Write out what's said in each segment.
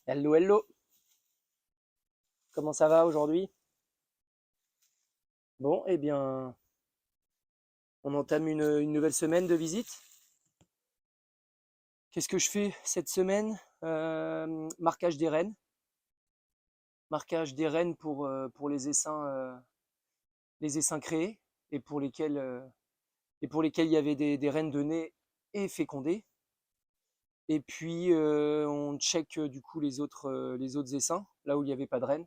Hello, hello. Comment ça va aujourd'hui? Bon, eh bien, on entame une nouvelle semaine de visite. Qu'est-ce que je fais cette semaine? Marquage des rennes. Marquage des rennes pour les essaims créés et pour lesquels il y avait des rennes données et fécondées. Et puis, on check du coup les autres essaims, là où il n'y avait pas de rennes,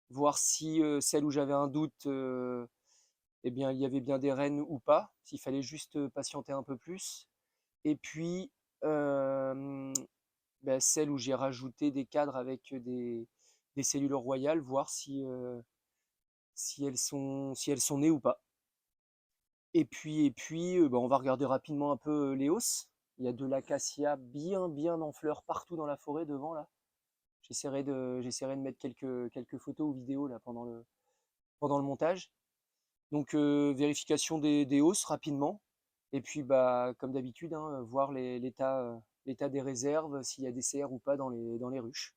voir si celle où j'avais un doute, eh bien, il y avait bien des rennes ou pas, s'il fallait juste patienter un peu plus. Et puis, bah, celle où j'ai rajouté des cadres avec des cellules royales, voir si elles sont nées ou pas. Et puis bah, on va regarder rapidement un peu les hausses. Il y a de l'acacia bien en fleurs partout dans la forêt devant là. J'essaierai de mettre quelques photos ou vidéos là pendant le montage. Donc vérification des hausses rapidement. Et puis bah comme d'habitude, hein, voir l'état des réserves, s'il y a des CR ou pas dans les ruches.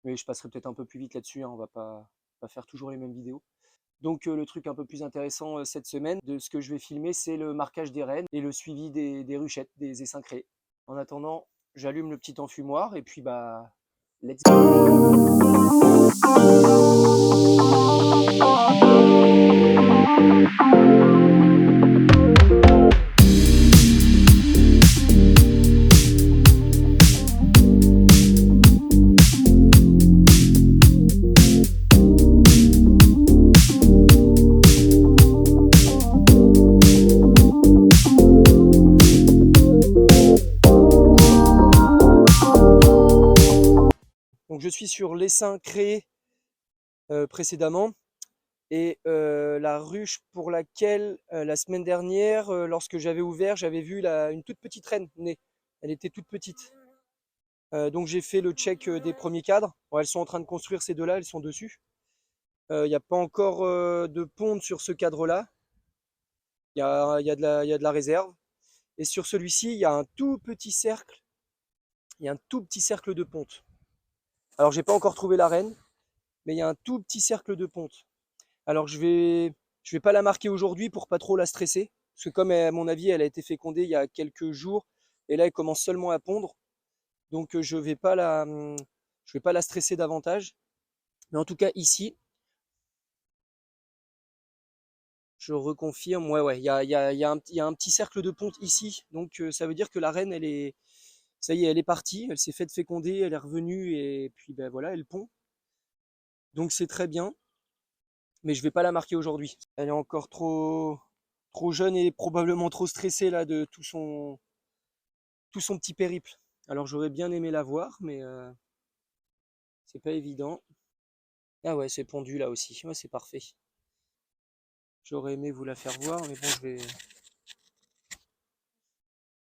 Mais je passerai peut-être un peu plus vite là-dessus, hein, on va pas faire toujours les mêmes vidéos. Donc le truc un peu plus intéressant cette semaine de ce que je vais filmer, c'est le marquage des rennes et le suivi des ruchettes, des essaims créés. En attendant, j'allume le petit enfumoir et puis bah let's go. Donc je suis sur l'essaim créé précédemment et la ruche pour laquelle la semaine dernière, lorsque j'avais ouvert, j'avais vu une toute petite reine née. Elle était toute petite. Donc j'ai fait le check des premiers cadres. Bon, elles sont en train de construire ces deux-là, elles sont dessus. Il n'y a pas encore de ponte sur ce cadre-là. Il y a de la réserve. Et sur celui-ci, il y a un tout petit cercle. Il y a un tout petit cercle de ponte. Alors j'ai pas encore trouvé la reine, mais il y a un tout petit cercle de ponte. Alors je vais pas la marquer aujourd'hui pour pas trop la stresser, parce que comme à mon avis elle a été fécondée il y a quelques jours et là elle commence seulement à pondre, donc je vais pas la stresser davantage. Mais en tout cas ici, je reconfirme, ouais, il y a un petit cercle de ponte ici, donc ça veut dire que la reine ça y est, elle est partie, elle s'est faite féconder, elle est revenue et puis ben voilà, elle pond. Donc c'est très bien, mais je vais pas la marquer aujourd'hui. Elle est encore trop jeune et probablement trop stressée là de tout son petit périple. Alors j'aurais bien aimé la voir, mais c'est pas évident. Ah ouais, c'est pondu là aussi. Ouais, c'est parfait. J'aurais aimé vous la faire voir, mais bon,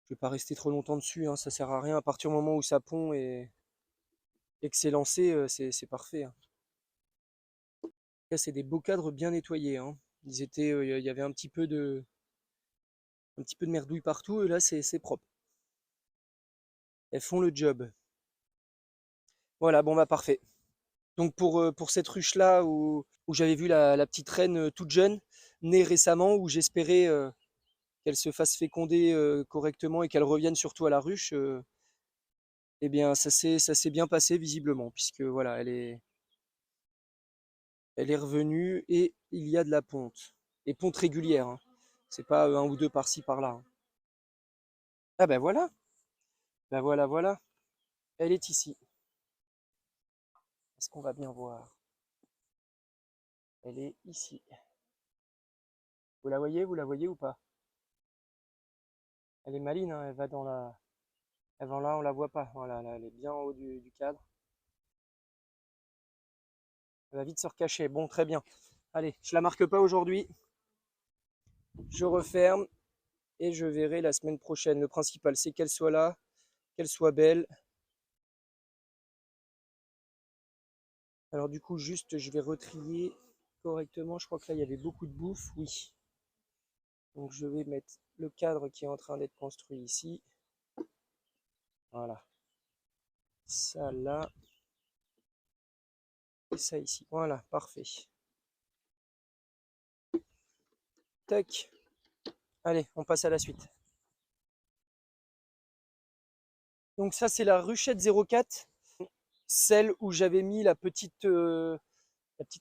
je vais pas rester trop longtemps dessus, hein, ça sert à rien. À partir du moment où ça pond et que c'est lancé, c'est parfait, hein. Là, c'est des beaux cadres bien nettoyés, hein. Il y avait un petit peu de merdouille partout, et là, c'est propre. Elles font le job. Voilà, bon bah parfait. Donc pour cette ruche-là où j'avais vu la petite reine toute jeune, née récemment, où j'espérais qu'elle se fasse féconder correctement et qu'elle revienne surtout à la ruche, eh bien ça s'est bien passé visiblement, puisque voilà, elle est revenue et il y a de la ponte. Et ponte régulière, hein. C'est pas un ou deux par-ci par-là, hein. Ah ben voilà, elle est ici. Est-ce qu'on va bien voir? Elle est ici. Vous la voyez ou pas? Elle est maligne, hein, elle va dans la. Avant là, on la voit pas. Voilà, là, elle est bien en haut du cadre. Elle va vite se recacher. Bon, très bien. Allez, je la marque pas aujourd'hui. Je referme et je verrai la semaine prochaine. Le principal, c'est qu'elle soit là, qu'elle soit belle. Alors du coup, juste, je vais retrier correctement. Je crois que là, il y avait beaucoup de bouffe. Oui. Donc je vais mettre le cadre qui est en train d'être construit ici. Voilà. ça là, et ça ici. Voilà, parfait. Tac. Allez, on passe à la suite. Donc ça, c'est la ruchette 04, celle où j'avais mis la petite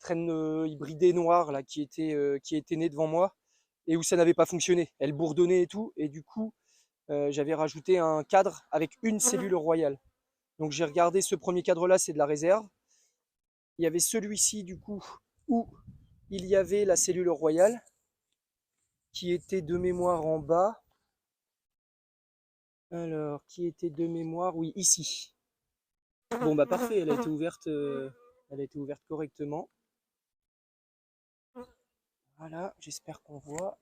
reine hybridée noire là, qui était née devant moi et où ça n'avait pas fonctionné. Elle bourdonnait et tout, et du coup, j'avais rajouté un cadre avec une cellule royale. Donc j'ai regardé ce premier cadre-là, c'est de la réserve. Il y avait celui-ci, du coup, où il y avait la cellule royale, qui était de mémoire en bas. Alors, qui était de mémoire? Oui, ici. Bon, bah parfait, elle a été ouverte correctement. Voilà, j'espère qu'on voit.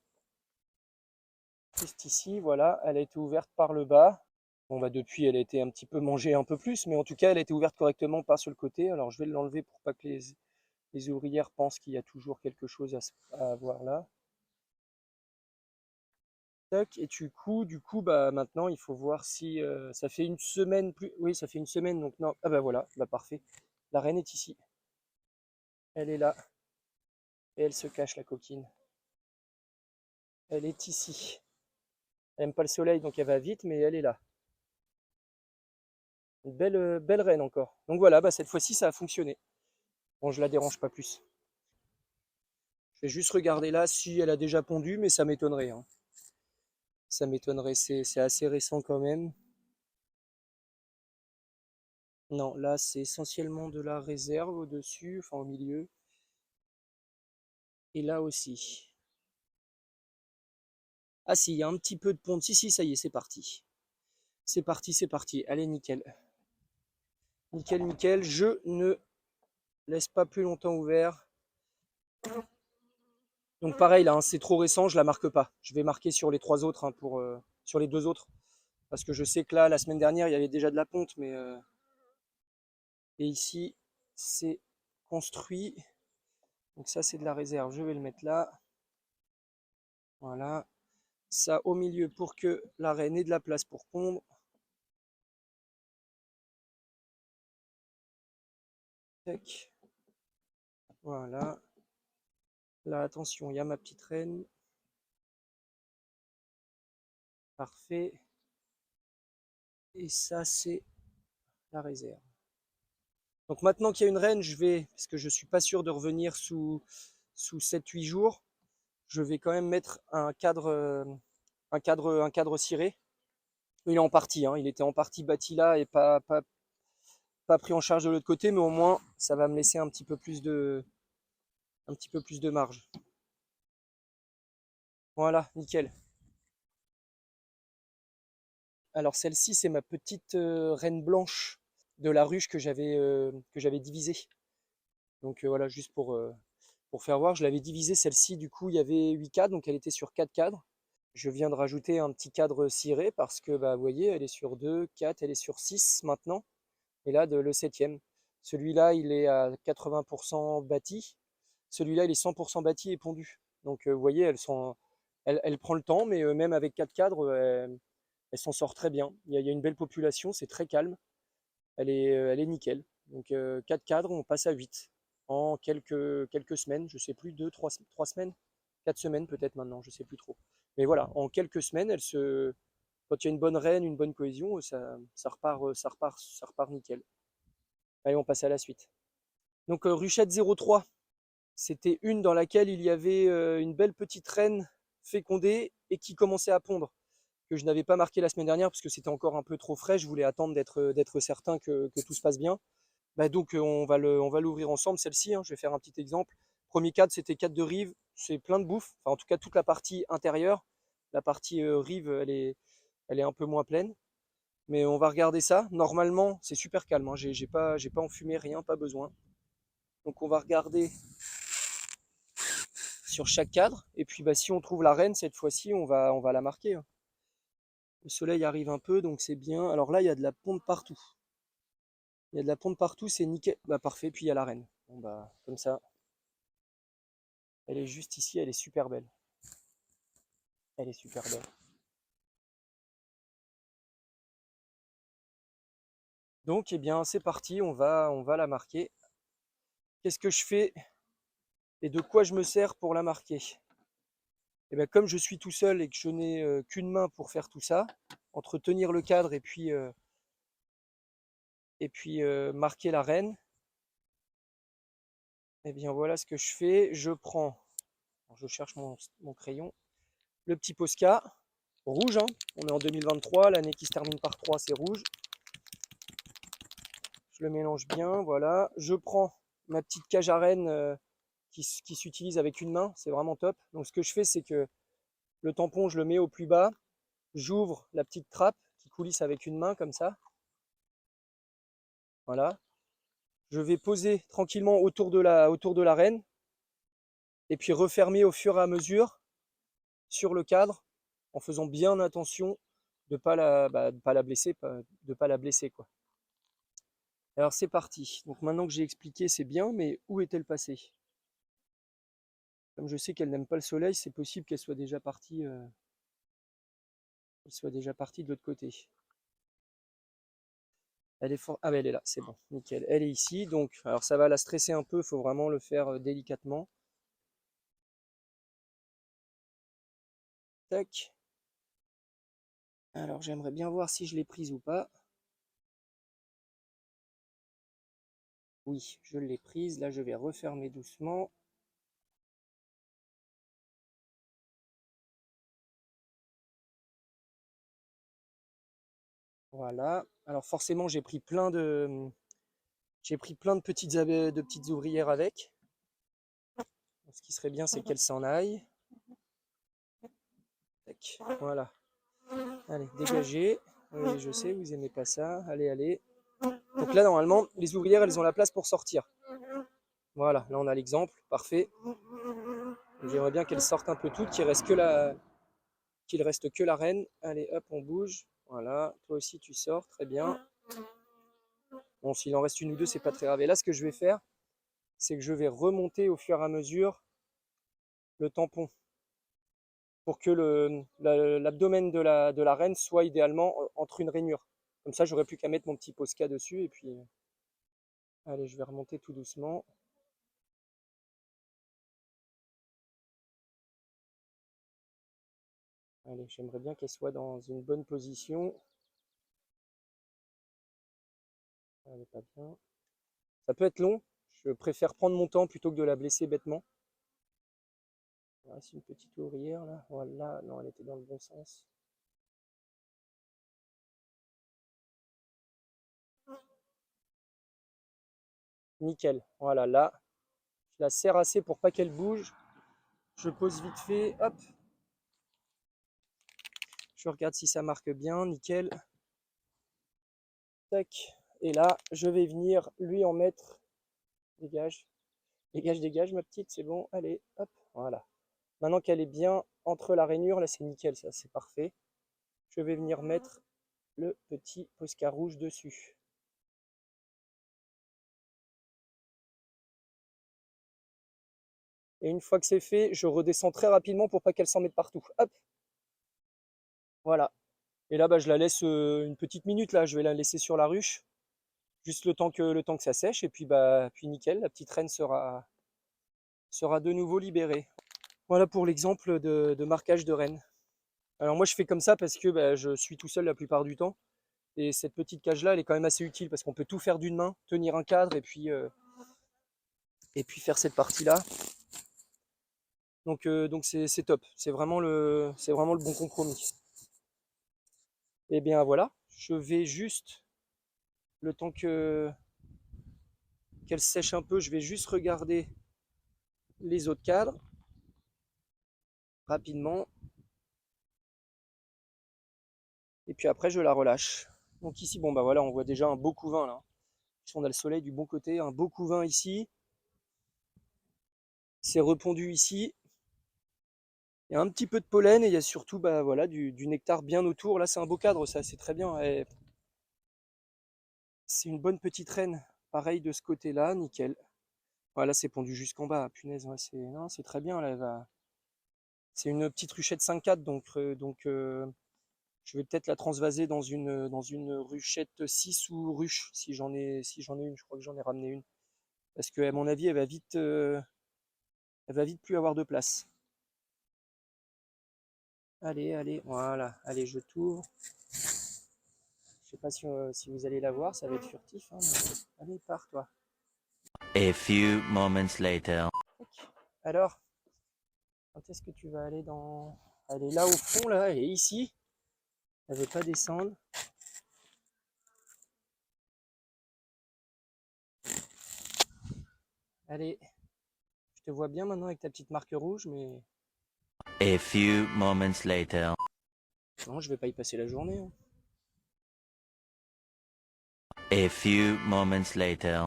Juste ici, voilà, elle a été ouverte par le bas. Bon, bah depuis, elle a été un petit peu mangée un peu plus, mais en tout cas, elle a été ouverte correctement par sur le côté. Alors, je vais l'enlever pour pas que les ouvrières pensent qu'il y a toujours quelque chose à voir là. Tac, et du coup, bah maintenant, il faut voir si ça fait une semaine plus. Oui, ça fait une semaine, donc non. Ah bah voilà, bah parfait. La reine est ici. Elle est là. Et elle se cache, la coquine. Elle est ici. Elle aime pas le soleil, donc elle va vite, mais elle est là. Une belle reine encore. Donc voilà, bah cette fois-ci, ça a fonctionné. Bon, je la dérange pas plus. Je vais juste regarder là si elle a déjà pondu, mais ça m'étonnerait, hein. Ça m'étonnerait, c'est assez récent quand même. Non, là, c'est essentiellement de la réserve au-dessus, enfin au milieu. Et là aussi. Ah si, il y a un petit peu de ponte. Si, si, ça y est, c'est parti. C'est parti, c'est parti. Allez, nickel. Nickel, nickel. Je ne laisse pas plus longtemps ouvert. Donc pareil, là, hein, c'est trop récent, je la marque pas. Je vais marquer sur les trois autres, hein, sur les deux autres. Parce que je sais que là, la semaine dernière, il y avait déjà de la ponte, mais et ici, c'est construit. Donc ça, c'est de la réserve. Je vais le mettre là. Voilà. Ça au milieu pour que la reine ait de la place pour pondre. Tac. Voilà. Là, attention, il y a ma petite reine. Parfait. Et ça, c'est la réserve. Donc maintenant qu'il y a une reine, parce que je suis pas sûr de revenir sous 7-8 jours, je vais quand même mettre un cadre ciré. Il est en partie, hein, il était en partie bâti là et pas pris en charge de l'autre côté, mais au moins ça va me laisser un petit peu plus de marge. Voilà, nickel. Alors celle-ci, c'est ma petite reine blanche de la ruche que j'avais divisée. Donc voilà, juste pour faire voir, je l'avais divisée celle-ci, du coup il y avait 8 cadres, donc elle était sur 4 cadres. Je viens de rajouter un petit cadre ciré parce que bah, vous voyez, elle est sur 2, 4, elle est sur 6 maintenant. Et là, le septième. Celui-là, il est à 80% bâti. Celui-là, il est 100% bâti et pondu. Donc vous voyez, elle prend le temps, mais même avec 4 cadres, elle s'en sort très bien. Il y a une belle population, c'est très calme. Elle est nickel. Donc 4 cadres, on passe à 8 en quelques semaines, je sais plus, 2, 3 semaines, 4 semaines peut-être maintenant, je sais plus trop. Mais voilà, en quelques semaines, quand il y a une bonne reine, une bonne cohésion, ça repart nickel. Allez, on passe à la suite. Donc ruchette 03, c'était une dans laquelle il y avait une belle petite reine fécondée et qui commençait à pondre, que je n'avais pas marqué la semaine dernière parce que c'était encore un peu trop frais. Je voulais attendre d'être certain que tout se passe bien. Bah donc on va l'ouvrir ensemble, celle-ci, hein. Je vais faire un petit exemple. Premier cadre, c'était cadre de rive, c'est plein de bouffe. Enfin, en tout cas, toute la partie intérieure. La partie rive, elle est un peu moins pleine. Mais on va regarder ça. Normalement, c'est super calme, hein. J'ai pas enfumé, rien, pas besoin. Donc on va regarder sur chaque cadre. Et puis bah, si on trouve la reine, cette fois-ci, on va la marquer, hein. Le soleil arrive un peu, donc c'est bien. Alors là, il y a de la ponte partout. Il y a de la ponte partout, c'est nickel. Bah parfait, puis il y a la reine. Bon bah comme ça, elle est juste ici, elle est super belle. Elle est super belle. Donc, eh bien, c'est parti, on va la marquer. Qu'est-ce que je fais et de quoi je me sers pour la marquer? Et bien, comme je suis tout seul et que je n'ai qu'une main pour faire tout ça, entre tenir le cadre et puis marquer la reine, et bien voilà ce que je fais. Je prends, je cherche mon crayon, le petit Posca, rouge, hein. On est en 2023, l'année qui se termine par 3, c'est rouge. Je le mélange bien, voilà. Je prends ma petite cage à reine qui s'utilise avec une main, c'est vraiment top. Donc ce que je fais, c'est que le tampon, je le mets au plus bas, j'ouvre la petite trappe qui coulisse avec une main comme ça. Voilà. Je vais poser tranquillement autour de la reine et puis refermer au fur et à mesure sur le cadre en faisant bien attention de pas la blesser, de pas la blesser quoi. Alors c'est parti. Donc maintenant que j'ai expliqué, c'est bien, mais où est-elle passée? Comme je sais qu'elle n'aime pas le soleil, c'est possible qu'elle soit déjà partie, de l'autre côté. Elle est Ah ben elle est là, c'est bon, nickel. Elle est ici, donc alors ça va la stresser un peu, il faut vraiment le faire délicatement. Tac. Alors j'aimerais bien voir si je l'ai prise ou pas. Oui, je l'ai prise. Là, je vais refermer doucement. Voilà. Alors forcément, j'ai pris plein de petites ouvrières avec. Ce qui serait bien, c'est qu'elles s'en aillent. Tac. Voilà. Allez, dégagez. Oui, je sais, vous aimez pas ça. Allez, allez. Donc là, normalement, les ouvrières, elles ont la place pour sortir. Voilà, là, on a l'exemple. Parfait. J'aimerais bien qu'elles sortent un peu toutes, qu'il reste que la reine. Allez, hop, on bouge. Voilà. Toi aussi, tu sors. Très bien. Bon, s'il en reste une ou deux, c'est pas très grave. Et là, ce que je vais faire, c'est que je vais remonter au fur et à mesure le tampon pour que l'abdomen de la reine soit idéalement entre une rainure. Comme ça, j'aurai plus qu'à mettre mon petit Posca dessus et puis allez, je vais remonter tout doucement. Allez, j'aimerais bien qu'elle soit dans une bonne position. Elle est pas bien. Ça peut être long. Je préfère prendre mon temps plutôt que de la blesser bêtement. Voilà, c'est une petite ouvrière là. Voilà, non, elle était dans le bon sens. Nickel. Voilà, là, je la serre assez pour pas qu'elle bouge. Je pose vite fait. Hop. Je regarde si ça marque bien. Nickel. Tac. Et là, je vais venir lui en mettre. Dégage. Dégage, dégage, ma petite. C'est bon. Allez, hop. Voilà. Maintenant qu'elle est bien entre la rainure, là, c'est nickel. Ça, c'est parfait. Je vais venir mettre le petit Posca rouge dessus. Et une fois que c'est fait, je redescends très rapidement pour pas qu'elle s'en mette partout. Hop. Voilà. Et là, bah, je la laisse une petite minute. Là, je vais la laisser sur la ruche. Juste le temps que ça sèche. Et puis, bah, puis nickel. La petite reine sera de nouveau libérée. Voilà pour l'exemple de marquage de reine. Alors moi je fais comme ça parce que bah, je suis tout seul la plupart du temps. Et cette petite cage là elle est quand même assez utile parce qu'on peut tout faire d'une main, tenir un cadre et puis faire cette partie là. Donc c'est top, c'est vraiment le bon compromis. Et bien voilà, je vais juste, le temps qu'elle sèche un peu, je vais juste regarder les autres cadres rapidement. Et puis après je la relâche. Donc ici, bon bah voilà, on voit déjà un beau couvain là. On a le soleil du bon côté, un beau couvain ici. C'est repondu ici. Il y a un petit peu de pollen et il y a surtout bah, voilà, du nectar bien autour. Là, c'est un beau cadre, ça, c'est très bien. C'est une bonne petite reine. Pareil de ce côté-là, nickel. Voilà, c'est pondu jusqu'en bas. Punaise, ouais, c'est très bien. Là, c'est une petite ruchette 5-4, donc Je vais peut-être la transvaser dans une ruchette 6 ou ruche, si j'en ai une. Je crois que j'en ai ramené une. Parce que à mon avis, elle va vite plus avoir de place. Allez, allez, voilà. Allez, je t'ouvre. Je sais pas si vous allez la voir, ça va être furtif, hein, mais... Allez, pars, toi. A few moments later. Alors, quand est-ce que tu vas aller dans... Elle est là au fond, là, elle est ici. Elle veut pas descendre. Allez, je te vois bien maintenant avec ta petite marque rouge, mais A few moments later. non, je vais pas y passer la journée, hein. A few moments later.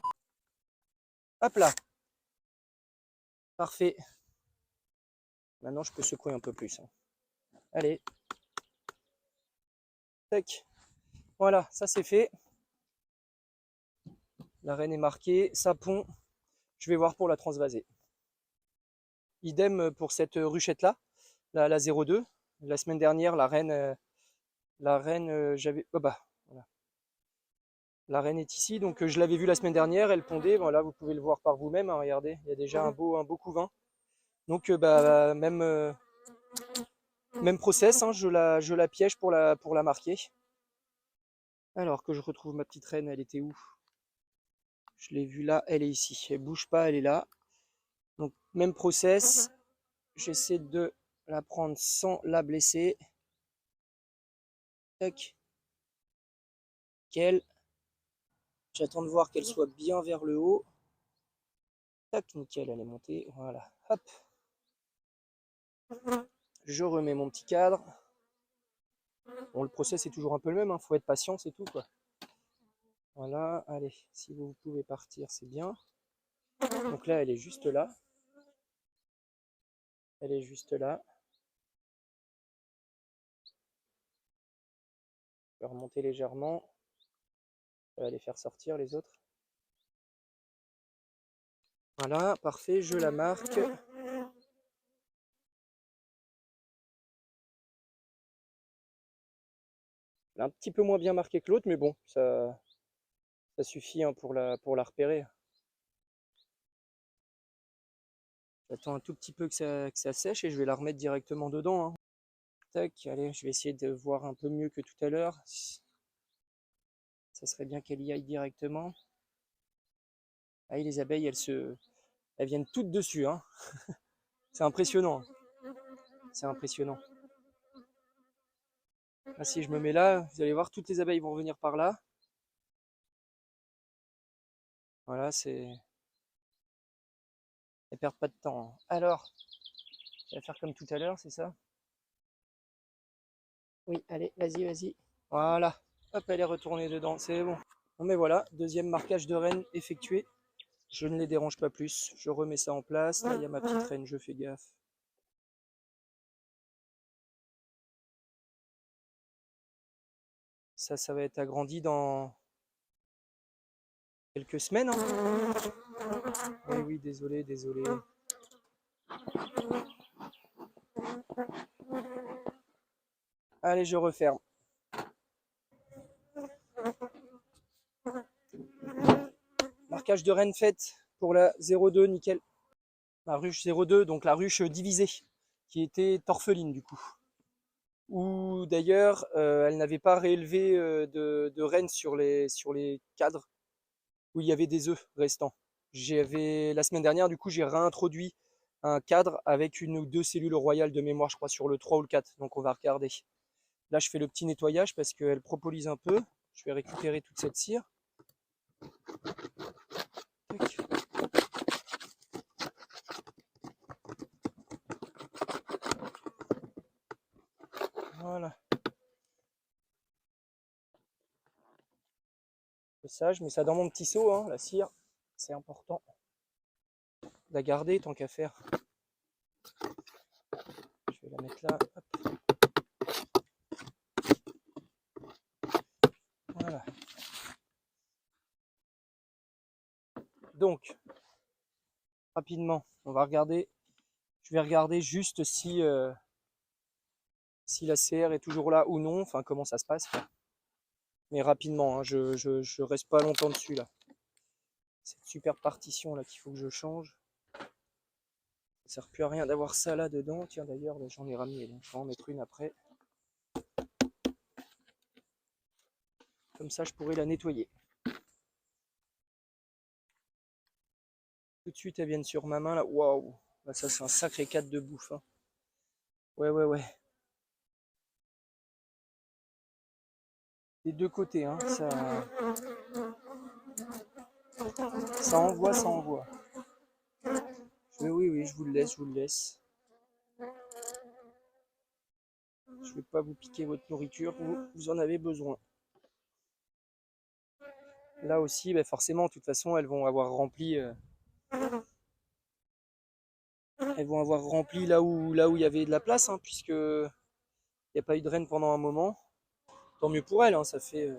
Hop là, parfait. Maintenant, je peux secouer un peu plus, hein. Allez, tac. Voilà, ça c'est fait. La reine est marquée, ça pond. Je vais voir pour la transvaser. Idem pour cette ruchette là, la 02. La semaine dernière, la reine, j'avais, oh bah, voilà. La reine est ici, donc je l'avais vue la semaine dernière, elle pondait. Voilà, vous pouvez le voir par vous-même, hein, regardez, il y a déjà un beau couvain. Donc bah, même process, hein, je la piège pour la marquer. Alors que je retrouve ma petite reine, elle était où? Je l'ai vue là, elle est ici. Elle bouge pas, elle est là. Donc même process, j'essaie de la prendre sans la blesser. Tac. Nickel. J'attends de voir qu'elle soit bien vers le haut. Tac, nickel, elle est montée. Voilà. Hop. Je remets mon petit cadre. Bon, le process est toujours un peu le même, hein. Faut être patient, c'est tout, quoi. Voilà, allez, si vous pouvez partir, c'est bien. Donc là, elle est juste là. Elle est juste là. Je vais remonter légèrement. Je vais les faire sortir, les autres. Voilà, parfait, je la marque. Elle est un petit peu moins bien marquée que l'autre, mais bon, ça suffit, hein, pour la repérer. J'attends un tout petit peu que ça sèche et je vais la remettre directement dedans, hein. Tac, allez, je vais essayer de voir un peu mieux que tout à l'heure. Ça serait bien qu'elle y aille directement. Ah, les abeilles, elles viennent toutes dessus, hein. C'est impressionnant. C'est impressionnant. Là, si je me mets là, vous allez voir, toutes les abeilles vont venir par là. Voilà, elles perdent pas de temps, hein. Alors, je vais faire comme tout à l'heure, c'est ça? Oui, allez, vas-y, vas-y. Voilà. Hop, elle est retournée dedans, c'est bon. Bon, mais voilà, deuxième marquage de reine effectué. Je ne les dérange pas plus. Je remets ça en place. Là, il y a ma petite reine, je fais gaffe. Ça va être agrandi dans quelques semaines, hein. Oui, oui, désolé, désolé. Allez, je referme. Marquage de reine faite pour la 02, nickel. La ruche 02, donc la ruche divisée, qui était orpheline du coup. Ou d'ailleurs, elle n'avait pas réélevé de reine sur les cadres où il y avait des œufs restants. La semaine dernière, du coup, j'ai réintroduit un cadre avec une ou deux cellules royales de mémoire, je crois, sur le 3 ou le 4. Donc on va regarder. Là, je fais le petit nettoyage parce qu'elle propolis un peu. Je vais récupérer toute cette cire. Voilà. Ça, je mets ça dans mon petit seau, hein, la cire. C'est important de la garder tant qu'à faire. Je vais la mettre là. Hop. Voilà. Donc, rapidement, on va regarder. Je vais regarder juste si si la CR est toujours là ou non, enfin comment ça se passe. Mais rapidement, hein, je reste pas longtemps dessus là. Cette super partition là qu'il faut que je change. Ça sert plus à rien d'avoir ça là dedans. Tiens d'ailleurs, j'en ai ramené, donc je vais en mettre une après. Comme ça, je pourrais la nettoyer. Tout de suite, elles viennent sur ma main là. Waouh! Bah, ça, c'est un sacré cadre de bouffe. Hein. Ouais, ouais, ouais. Des deux côtés, hein. Ça envoie, ça envoie. Mais oui, oui, je vous le laisse, je vous le laisse. Je ne vais pas vous piquer votre nourriture, vous en avez besoin. Là aussi, bah forcément, de toute façon, elles vont avoir rempli là où il y avait de la place, hein, puisque il n'y a pas eu de reine pendant un moment. Tant mieux pour elle, hein, ça fait.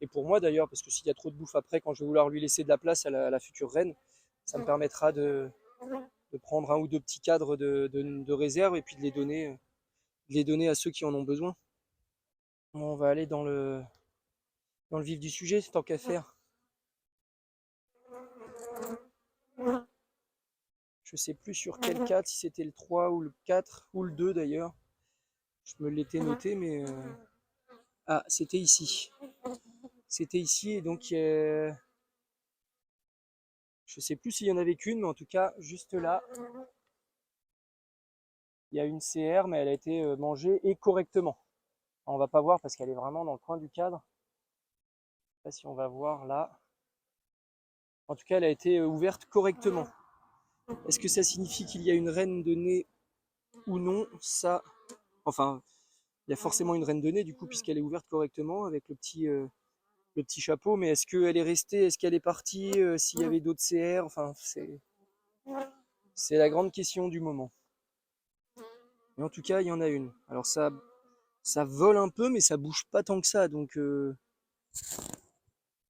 Et pour moi d'ailleurs, parce que s'il y a trop de bouffe après, quand je vais vouloir lui laisser de la place à la future reine, ça me permettra de prendre un ou deux petits cadres de réserve et puis de les donner à ceux qui en ont besoin. On va aller dans le vif du sujet, tant qu'à faire. Je sais plus sur quel 4, si c'était le 3 ou le 4, ou le 2 d'ailleurs. Je me l'étais noté, mais... Ah, c'était ici. C'était ici, et donc... Je sais plus s'il y en avait qu'une, mais en tout cas, juste là, il y a une CR, mais elle a été mangée et correctement. On va pas voir parce qu'elle est vraiment dans le coin du cadre. Je sais pas si on va voir là. En tout cas, elle a été ouverte correctement. Est-ce que ça signifie qu'il y a une reine de nez ou non? Ça, enfin, il y a forcément une reine de nez du coup puisqu'elle est ouverte correctement avec le petit chapeau. Mais est-ce qu'elle est restée? Est-ce qu'elle est partie? S'il y avait d'autres CR? Enfin, c'est la grande question du moment. Mais en tout cas, il y en a une. Alors ça vole un peu, mais ça bouge pas tant que ça, donc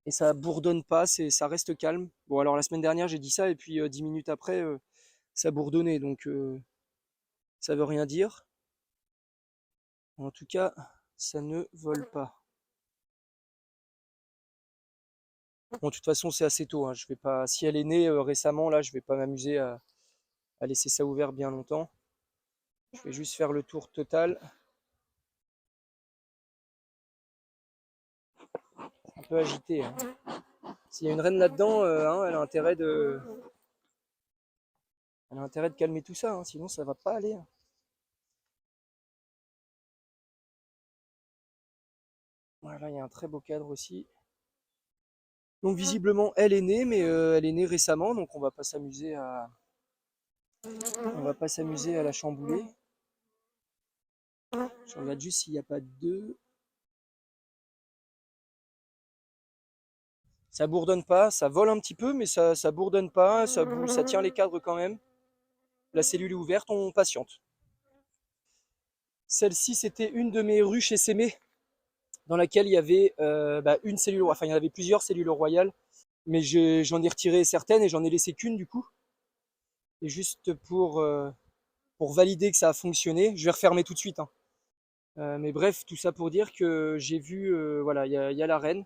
et ça bourdonne pas, ça reste calme. Bon, alors la semaine dernière j'ai dit ça et puis 10 minutes après ça bourdonnait, donc ça veut rien dire. En tout cas, ça ne vole pas. Bon, de toute façon, c'est assez tôt. Hein. Je vais pas, si elle est née récemment, là, je vais pas m'amuser à laisser ça ouvert bien longtemps. Je vais juste faire le tour total. Un peu agité. Hein. S'il y a une reine là-dedans, hein, elle a intérêt de calmer tout ça, hein, sinon ça va pas aller. Hein. Voilà, il y a un très beau cadre aussi. Donc visiblement, elle est née, mais elle est née récemment, donc on va pas s'amuser à la chambouler. Je regarde juste s'il n'y a pas deux. Ça bourdonne pas, ça vole un petit peu, mais ça bourdonne pas, ça tient les cadres quand même. La cellule est ouverte, on patiente. Celle-ci, c'était une de mes ruches essaimées, dans laquelle il y avait une cellule, enfin il y en avait plusieurs cellules royales, mais j'en ai retiré certaines et j'en ai laissé qu'une du coup. Et juste pour valider que ça a fonctionné, je vais refermer tout de suite. Hein. Mais bref, tout ça pour dire que j'ai vu, voilà, il y a la reine.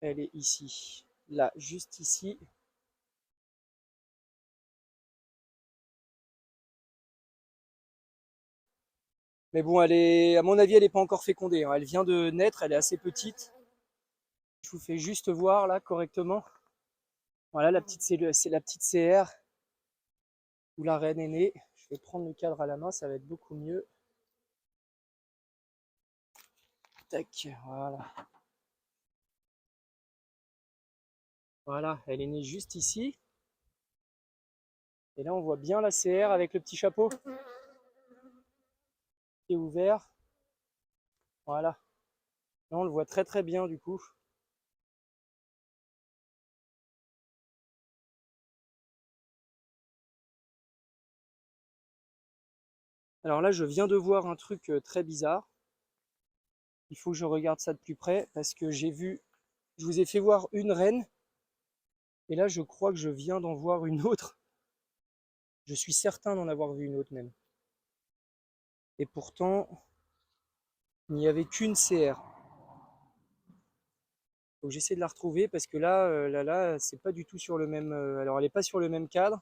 Elle est ici, là, juste ici. Mais bon, à mon avis, elle n'est pas encore fécondée. Hein. Elle vient de naître, elle est assez petite. Je vous fais juste voir là correctement. Voilà la petite cellule, c'est la petite CR où la reine est née. Je vais prendre le cadre à la main, ça va être beaucoup mieux. Tac, voilà. Voilà, elle est née juste ici. Et là, on voit bien la CR avec le petit chapeau qui est ouvert. Voilà. Là, on le voit très très bien du coup. Alors là, je viens de voir un truc très bizarre. Il faut que je regarde ça de plus près parce que je vous ai fait voir une reine. Et là, je crois que je viens d'en voir une autre. Je suis certain d'en avoir vu une autre même. Et pourtant, il n'y avait qu'une CR. Donc j'essaie de la retrouver parce que là, c'est pas du tout sur le même. Alors elle n'est pas sur le même cadre.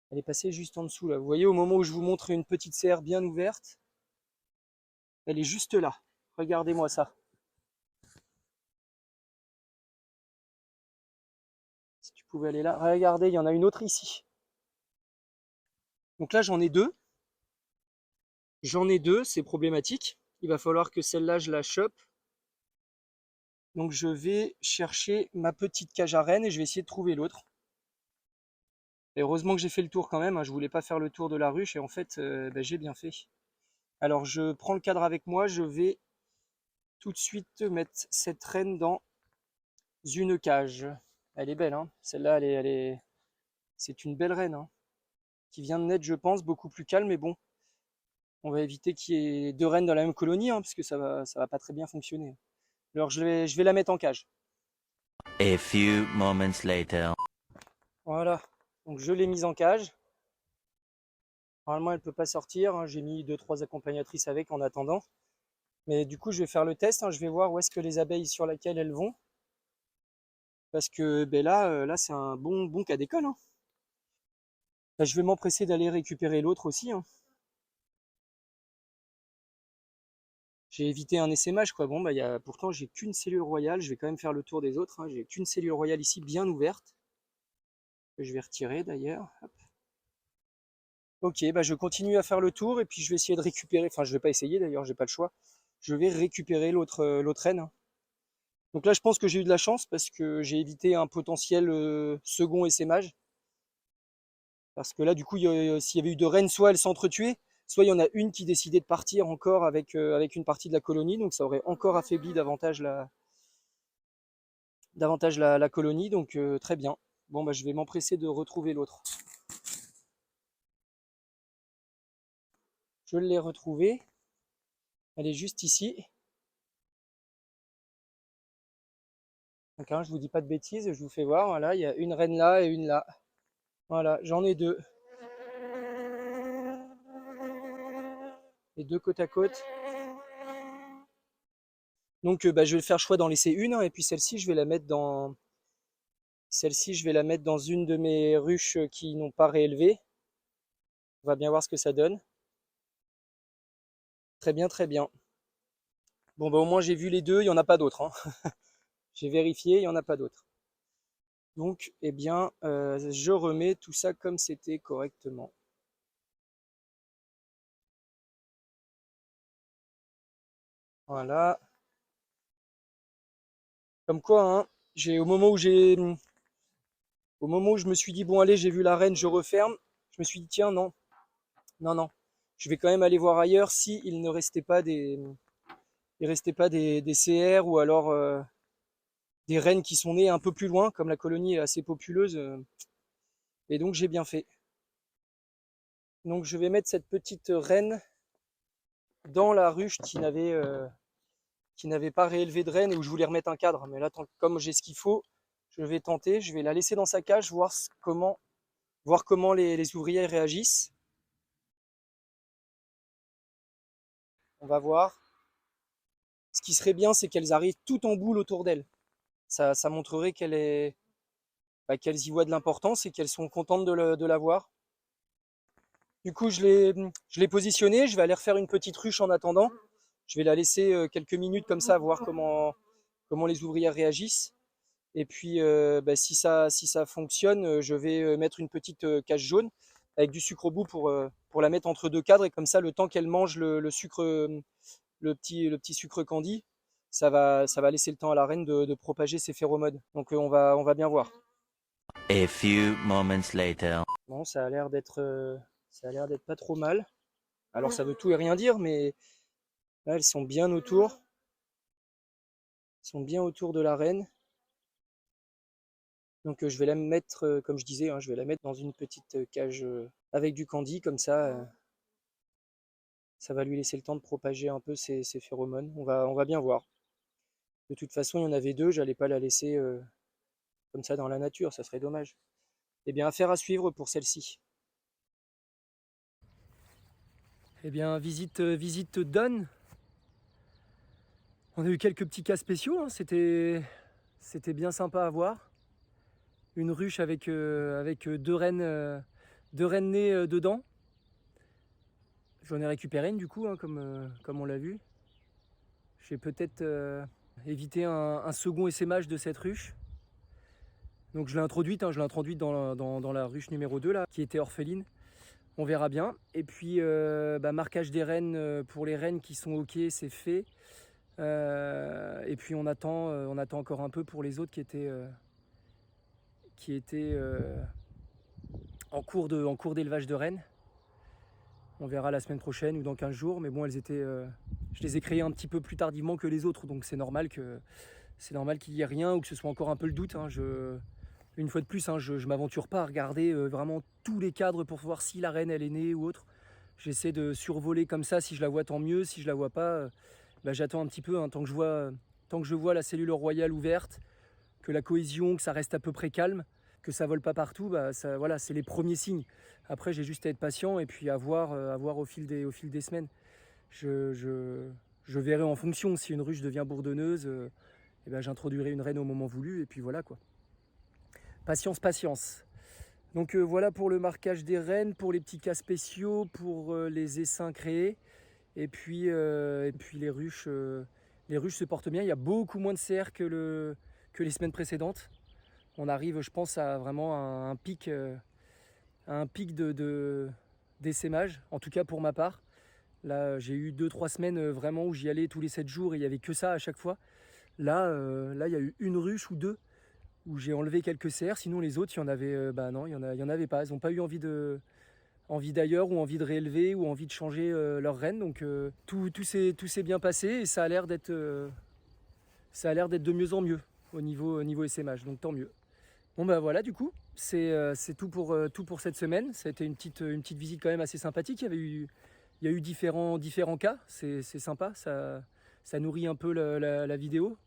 Elle est passée juste en dessous là. Vous voyez, au moment où je vous montre une petite CR bien ouverte, elle est juste là. Regardez-moi ça. Si tu pouvais aller là. Regardez, il y en a une autre ici. Donc là, j'en ai deux. J'en ai deux, c'est problématique. Il va falloir que celle-là, je la chope. Donc je vais chercher ma petite cage à rennes et je vais essayer de trouver l'autre. Et heureusement que j'ai fait le tour quand même, hein. Je voulais pas faire le tour de la ruche et en fait, j'ai bien fait. Alors je prends le cadre avec moi, je vais tout de suite mettre cette renne dans une cage. Elle est belle, hein. Celle-là, c'est une belle reine, hein, qui vient de naître, je pense, beaucoup plus calme, mais bon, on va éviter qu'il y ait deux rennes dans la même colonie, hein, parce que ça va pas très bien fonctionner. Alors je vais la mettre en cage. A few moments later. Voilà, donc je l'ai mise en cage. Normalement, elle ne peut pas sortir, hein. J'ai mis 2-3 accompagnatrices avec en attendant. Mais du coup, je vais faire le test, hein. Je vais voir où est-ce que les abeilles sur laquelle elles vont. Parce que là c'est un bon cas d'école, hein. Là, je vais m'empresser d'aller récupérer l'autre aussi, hein. J'ai évité un essaimage, quoi. Bon, pourtant, j'ai qu'une cellule royale. Je vais quand même faire le tour des autres, hein. J'ai qu'une cellule royale ici bien ouverte. Que je vais retirer d'ailleurs. Hop. Ok, je continue à faire le tour et puis je vais essayer de récupérer. Enfin, je vais pas essayer d'ailleurs, j'ai pas le choix. Je vais récupérer l'autre reine, hein. Donc là, je pense que j'ai eu de la chance parce que j'ai évité un potentiel second essaimage. Parce que là, du coup, s'il y avait eu deux reines, soit elles s'entretuaient, soit il y en a une qui décidait de partir encore avec une partie de la colonie. Donc ça aurait encore affaibli davantage la colonie. Donc très bien. Bon, je vais m'empresser de retrouver l'autre. Je l'ai retrouvée. Elle est juste ici. Donc, hein, je vous dis pas de bêtises, je vous fais voir. Voilà, il y a une reine là et une là. Voilà, j'en ai deux. Les deux côte à côte. Donc je vais faire le choix d'en laisser une, hein, et puis celle-ci, je vais la mettre dans une de mes ruches qui n'ont pas réélevé. On va bien voir ce que ça donne. Très bien, très bien. Bon, au moins j'ai vu les deux, il n'y en a pas d'autres, hein. J'ai vérifié, il n'y en a pas d'autres. Donc, eh bien, je remets tout ça comme c'était correctement. Voilà. Comme quoi, hein, au moment où je me suis dit, bon, allez, j'ai vu la reine, je referme, je me suis dit, tiens, non, non, non. Je vais quand même aller voir ailleurs si il ne restait pas des CR ou alors des reines qui sont nées un peu plus loin, comme la colonie est assez populeuse. Et donc, j'ai bien fait. Donc, je vais mettre cette petite reine dans la ruche qui n'avait pas réélevé de reine et où je voulais remettre un cadre. Mais là, comme j'ai ce qu'il faut, je vais tenter. Je vais la laisser dans sa cage, voir comment les ouvriers réagissent. On va voir. Ce qui serait bien, c'est qu'elles arrivent tout en boule autour d'elle. Ça montrerait qu'elles y voient de l'importance et qu'elles sont contentes de la voir. Du coup, je l'ai positionnée. Je vais aller refaire une petite ruche en attendant. Je vais la laisser quelques minutes comme ça, voir comment les ouvrières réagissent. Et puis, si ça fonctionne, je vais mettre une petite cage jaune avec du sucre au bout pour la mettre entre deux cadres. Et comme ça, le temps qu'elle mange le sucre, le petit sucre candy, ça va laisser le temps à la reine de propager ses phéromones. Donc, on va bien voir. A few moments later. Bon, ça a l'air d'être pas trop mal. Alors, ça veut tout et rien dire, mais là, elles sont bien autour. Elles sont bien autour de la reine. Donc je vais la mettre, comme je disais, hein, je vais la mettre dans une petite cage avec du candy, comme ça va lui laisser le temps de propager un peu ses phéromones. On va bien voir. De toute façon, il y en avait deux, j'allais pas la laisser comme ça dans la nature, ça serait dommage. Eh bien, affaire à suivre pour celle-ci. Eh bien, visite done. On a eu quelques petits cas spéciaux, hein. C'était bien sympa à voir. Une ruche avec deux rennes nées dedans. J'en ai récupéré une du coup, hein, comme on l'a vu. J'ai peut-être évité un second essaimage de cette ruche. Donc je l'ai introduite, hein, dans la ruche numéro 2 là, qui était orpheline. On verra bien. Et puis marquage des rennes pour les rennes qui sont ok, c'est fait. Et puis on attend encore un peu pour les autres qui étaient en cours d'élevage de rennes. On verra la semaine prochaine ou dans 15 jours. Mais bon, je les ai créées un petit peu plus tardivement que les autres. Donc c'est normal qu'il n'y ait rien ou que ce soit encore un peu le doute, hein. Une fois de plus, hein, je ne m'aventure pas à regarder vraiment tous les cadres pour voir si la reine elle est née ou autre. J'essaie de survoler comme ça, si je la vois tant mieux, si je la vois pas, j'attends un petit peu, hein, tant que je vois la cellule royale ouverte, que la cohésion, que ça reste à peu près calme, que ça vole pas partout, voilà, c'est les premiers signes. Après j'ai juste à être patient et puis à voir au fil des semaines. Je verrai en fonction, si une ruche devient bourdonneuse, j'introduirai une reine au moment voulu et puis voilà quoi. Patience. Donc voilà pour le marquage des rennes, pour les petits cas spéciaux, pour les essaims créés. Et puis les ruches se portent bien. Il y a beaucoup moins de CR que les semaines précédentes. On arrive, je pense, à vraiment un pic d'essaimage, en tout cas pour ma part. Là, j'ai eu 2-3 semaines vraiment où j'y allais tous les 7 jours et il n'y avait que ça à chaque fois. Là, il y a eu une ruche ou deux où j'ai enlevé quelques CR, sinon les autres, il y en avait, non, il y en avait pas. Ils n'ont pas eu envie d'ailleurs ou envie de réélever ou envie de changer leur reine. Donc tout s'est bien passé et ça a l'air d'être de mieux en mieux au niveau essaimage, donc tant mieux. Bon voilà, du coup, c'est tout pour cette semaine. Ça a été une petite visite quand même assez sympathique. Il y a eu différents cas, c'est sympa, ça nourrit un peu la vidéo.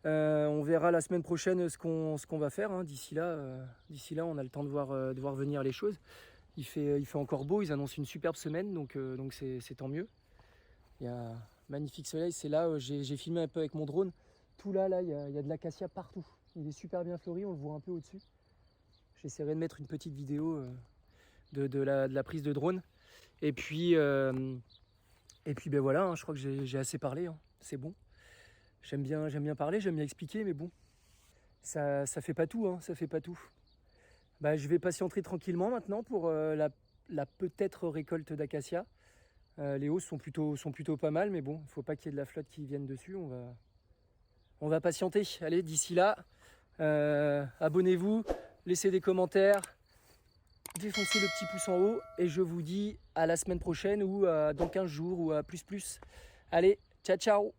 On verra la semaine prochaine ce qu'on va faire, hein. D'ici là, on a le temps de voir venir les choses. Il fait encore beau, ils annoncent une superbe semaine, donc c'est tant mieux. Il y a un magnifique soleil, c'est là, j'ai filmé un peu avec mon drone. Tout là, il y a de l'acacia partout. Il est super bien fleuri, on le voit un peu au-dessus. J'essaierai de mettre une petite vidéo de la prise de drone. Et puis voilà, hein, je crois que j'ai assez parlé, hein. C'est bon. J'aime bien parler, j'aime bien expliquer, mais bon, ça fait pas tout, hein, ça fait pas tout. Je vais patienter tranquillement maintenant pour la peut-être récolte d'acacia. Les hausses sont plutôt pas mal, mais bon, il ne faut pas qu'il y ait de la flotte qui vienne dessus. On va patienter. Allez, d'ici là, abonnez-vous, laissez des commentaires, défoncez le petit pouce en haut et je vous dis à la semaine prochaine ou dans 15 jours ou à plus. Allez, ciao ciao.